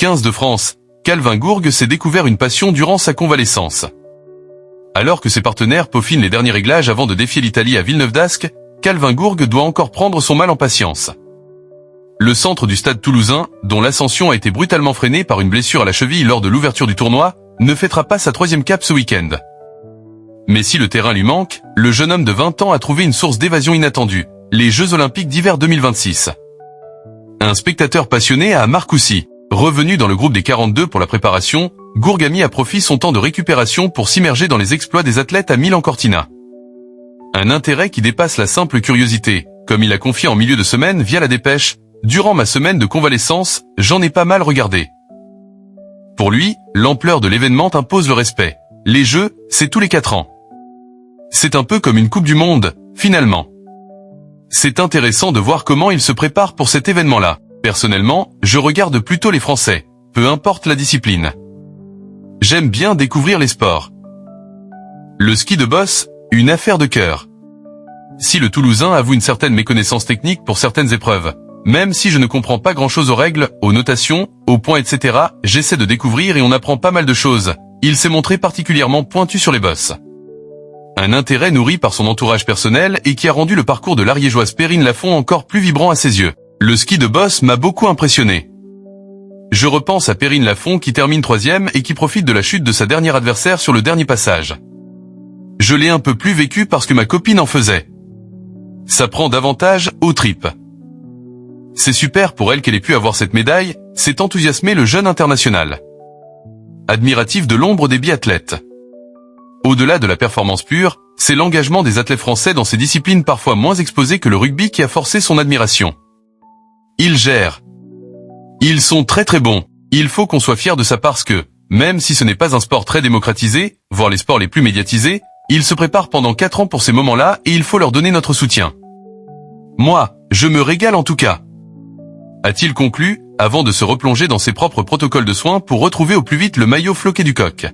15 de France, Calvin Gourgue s'est découvert une passion durant sa convalescence. Alors que ses partenaires peaufinent les derniers réglages avant de défier l'Italie à Villeneuve d'Ascq, Calvin Gourgue doit encore prendre son mal en patience. Le centre du stade toulousain, dont l'ascension a été brutalement freinée par une blessure à la cheville lors de l'ouverture du tournoi, ne fêtera pas sa 3e cape ce week-end. Mais si le terrain lui manque, le jeune homme de 20 ans a trouvé une source d'évasion inattendue, les Jeux Olympiques d'hiver 2026. Un spectateur passionné à Marcoussis, revenu dans le groupe des 42 pour la préparation, Gourgue a mis à profit son temps de récupération pour s'immerger dans les exploits des athlètes à Milan-Cortina. Un intérêt qui dépasse la simple curiosité, comme il a confié en milieu de semaine via la Dépêche. Durant ma semaine de convalescence, j'en ai pas mal regardé. Pour lui, l'ampleur de l'événement impose le respect. Les Jeux, c'est tous les 4 ans. C'est un peu comme une Coupe du Monde, finalement. C'est intéressant de voir comment il se prépare pour cet événement-là. Personnellement, je regarde plutôt les Français, peu importe la discipline. J'aime bien découvrir les sports. Le ski de boss, une affaire de cœur. Si le Toulousain avoue une certaine méconnaissance technique pour certaines épreuves, même si je ne comprends pas grand-chose aux règles, aux notations, aux points etc., j'essaie de découvrir et on apprend pas mal de choses. Il s'est montré particulièrement pointu sur les bosses. Un intérêt nourri par son entourage personnel et qui a rendu le parcours de l'Ariégeoise Perrine Lafont encore plus vibrant à ses yeux. Le ski de boss m'a beaucoup impressionné. Je repense à Perrine Lafont qui termine 3e et qui profite de la chute de sa dernière adversaire sur le dernier passage. Je l'ai un peu plus vécu parce que ma copine en faisait. Ça prend davantage aux tripes. C'est super pour elle qu'elle ait pu avoir cette médaille, s'est enthousiasmé le jeune international. Admiratif de l'ombre des biathlètes. Au-delà de la performance pure, c'est l'engagement des athlètes français dans ces disciplines parfois moins exposées que le rugby qui a forcé son admiration. Ils gèrent. Ils sont très très bons. Il faut qu'on soit fier de ça parce que, même si ce n'est pas un sport très démocratisé, voire les sports les plus médiatisés, ils se préparent pendant 4 ans pour ces moments-là et il faut leur donner notre soutien. Moi, je me régale en tout cas. A-t-il conclu, avant de se replonger dans ses propres protocoles de soins pour retrouver au plus vite le maillot floqué du coq.